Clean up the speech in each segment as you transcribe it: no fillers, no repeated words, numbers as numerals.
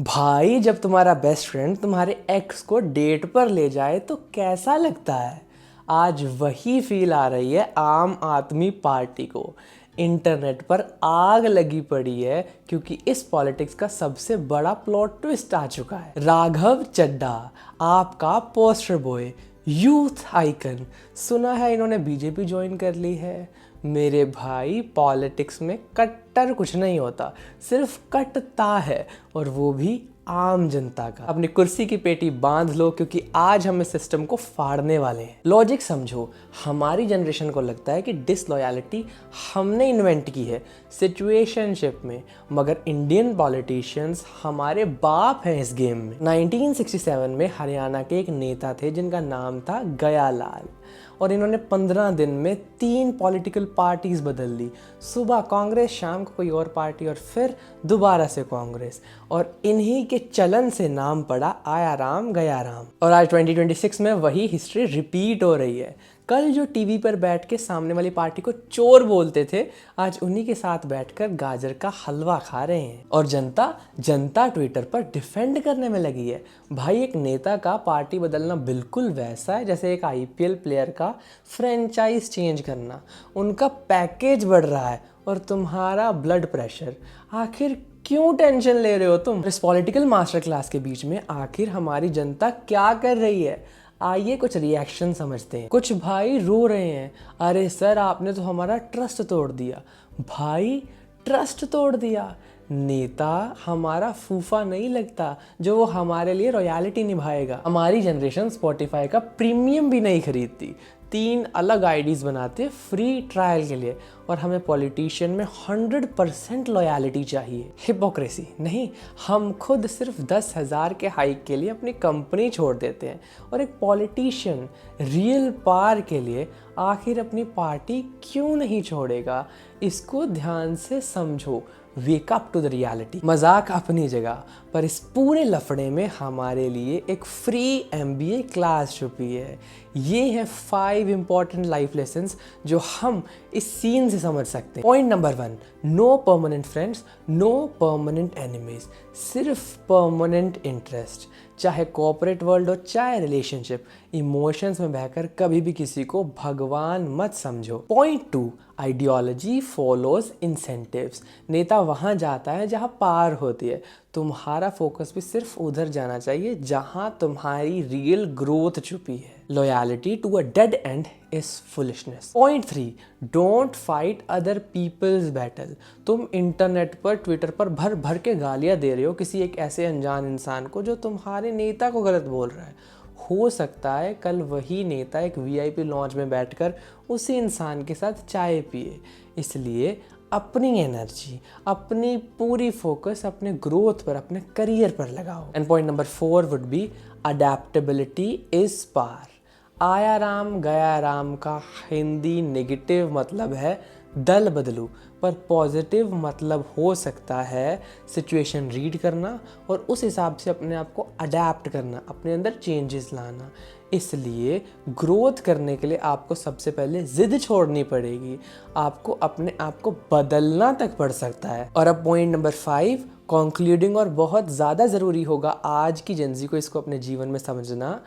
भाई जब तुम्हारा बेस्ट फ्रेंड तुम्हारे एक्स को डेट पर ले जाए तो कैसा लगता है। आज वही फील आ रही है आम आदमी पार्टी को। इंटरनेट पर आग लगी पड़ी है क्योंकि इस पॉलिटिक्स का सबसे बड़ा प्लॉट ट्विस्ट आ चुका है। राघव चड्ढा, आपका पोस्टर बॉय, यूथ आइकन, सुना है इन्होंने बीजेपी ज्वाइन कर ली है। मेरे भाई पॉलिटिक्स में कट्टर कुछ नहीं होता, सिर्फ कटता है, और वो भी आम जनता का। अपनी कुर्सी की पेटी बांध लो क्योंकि आज हम इस सिस्टम को फाड़ने वाले हैं। लॉजिक समझो, हमारी जनरेशन को लगता है कि डिसलॉयलिटी हमने इन्वेंट की है सिचुएशनशिप में, मगर इंडियन पॉलिटिशियंस हमारे बाप हैं इस गेम में। 1967 में हरियाणा के एक नेता थे जिनका नाम था गया लाल, और इन्होंने 15 दिन में 3 पॉलिटिकल पार्टीज बदल दी। सुबह कांग्रेस, शाम को कोई और पार्टी, और फिर दोबारा से कांग्रेस, और इन्हीं के चलन से नाम पड़ा आया राम गया राम। और आज 2026 में वही हिस्ट्री रिपीट हो रही है। कल जो टीवी पर बैठ के सामने वाली पार्टी को चोर बोलते थे, आज उन्हीं के साथ बैठकर गाजर का हलवा खा रहे हैं। और जनता ट्विटर पर डिफेंड करने में लगी है। भाई एक नेता का पार्टी बदलना बिल्कुल वैसा है जैसे एक आईपीएल प्लेयर का फ्रेंचाइज चेंज करना। उनका पैकेज बढ़ रहा है और तुम्हारा ब्लड प्रेशर। आखिर क्यों टेंशन ले रहे हो तुम? इस पॉलिटिकल मास्टर क्लास के बीच में आखिर हमारी जनता क्या कर रही है? आइए कुछ रिएक्शन समझते हैं। कुछ भाई रो रहे हैं, अरे सर आपने तो हमारा ट्रस्ट तोड़ दिया। भाई ट्रस्ट तोड़ दिया? नेता हमारा फूफा नहीं लगता जो वो हमारे लिए रॉयल्टी निभाएगा। हमारी जनरेशन स्पॉटिफाई का प्रीमियम भी नहीं खरीदती, 3 अलग आईडीज बनाते फ्री ट्रायल के लिए, और हमें पॉलिटिशियन में 100% लॉयल्टी चाहिए। हिपोक्रेसी नहीं, हम खुद सिर्फ 10,000 के हाइक के लिए अपनी कंपनी छोड़ देते हैं, और एक पॉलिटिशियन रियल पावर के लिए आखिर अपनी पार्टी क्यों नहीं छोड़ेगा? इसको ध्यान से समझो। Wake up to the reality. मजाक अपनी जगह, पर इस पूरे लफड़े में हमारे लिए एक फ्री MBA क्लास छुपी है। ये है 5 इंपॉर्टेंट लाइफ लेसन्स जो हम इस सीन से समझ सकते हैं। Point number 1, no permanent friends, no permanent enemies, सिर्फ परमानेंट इंटरेस्ट। चाहे कॉर्पोरेट वर्ल्ड हो चाहे रिलेशनशिप, इमोशंस में बहकर कभी भी किसी को भगवान मत समझो। Point 2, ideology follows incentives. नेता वहाँ जाता है जहाँ पार होती है। तुम्हारा फोकस भी सिर्फ उधर जाना चाहिए जहाँ तुम्हारी रियल ग्रोथ छुपी है। Loyalty to a dead end is foolishness. Point 3, don't fight other people's battle. तुम इंटरनेट पर, ट्विटर पर भर भर के गालियाँ दे रहे हो किसी एक ऐसे अनजान इंसान को जो तुम्हारे नेता को गलत बोल रहा है। हो सकता है कल वही नेता एक VIP लॉन्च में बैठकर उसी इंसान के साथ चाय पिए। इसलिए अपनी एनर्जी, अपनी पूरी फोकस अपने ग्रोथ पर, अपने करियर पर लगाओ। And point number 4 would be adaptability is power. आया राम गया राम का हिंदी नेगेटिव मतलब है दल बदलू, पर पॉजिटिव मतलब हो सकता है सिचुएशन रीड करना और उस हिसाब से अपने आप को अडेप्ट करना, अपने अंदर चेंजेस लाना। इसलिए ग्रोथ करने के लिए आपको सबसे पहले जिद छोड़नी पड़ेगी, आपको अपने आप को बदलना तक पड़ सकता है। और अब पॉइंट नंबर 5, कंक्लूडिंग, और बहुत ज़्यादा ज़रूरी होगा आज की जेनजी को इसको अपने जीवन में समझना।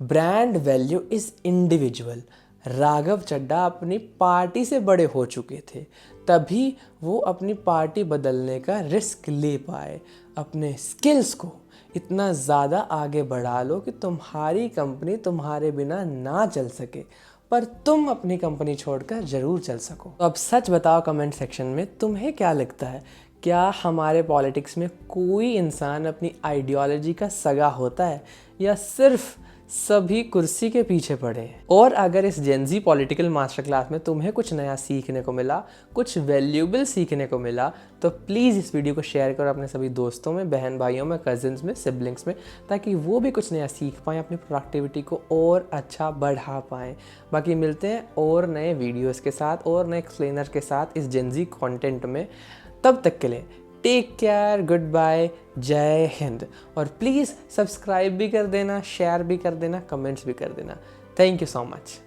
Brand value is individual. Raghav Chadha अपनी पार्टी से बड़े हो चुके थे, तभी वो अपनी पार्टी बदलने का रिस्क ले पाए। अपने स्किल्स को इतना ज़्यादा आगे बढ़ा लो कि तुम्हारी कंपनी तुम्हारे बिना ना चल सके, पर तुम अपनी कंपनी छोड़कर ज़रूर चल सको। तो अब सच बताओ कमेंट सेक्शन में, तुम्हें क्या लगता है? क्या हमारे पॉलिटिक्स में कोई इंसान अपनी आइडियोलॉजी का सगा होता है, या सिर्फ सभी कुर्सी के पीछे पड़े हैं? और अगर इस जेनजी पॉलिटिकल मास्टर क्लास में तुम्हें कुछ नया सीखने को मिला, कुछ वैल्यूएबल सीखने को मिला, तो प्लीज़ इस वीडियो को शेयर करो अपने सभी दोस्तों में, बहन भाइयों में, कजिन्स में, सिबलिंग्स में, ताकि वो भी कुछ नया सीख पाएँ, अपनी प्रोडक्टिविटी को और अच्छा बढ़ा पाएँ। बाकी मिलते हैं और नए वीडियोज़ के साथ और नए एक्सप्लेनर के साथ इस जेनजी कॉन्टेंट में। तब तक के लिए टेक केयर, गुड बाय, जय हिंद। और प्लीज़ सब्सक्राइब भी कर देना, शेयर भी कर देना, कमेंट्स भी कर देना। Thank you so much.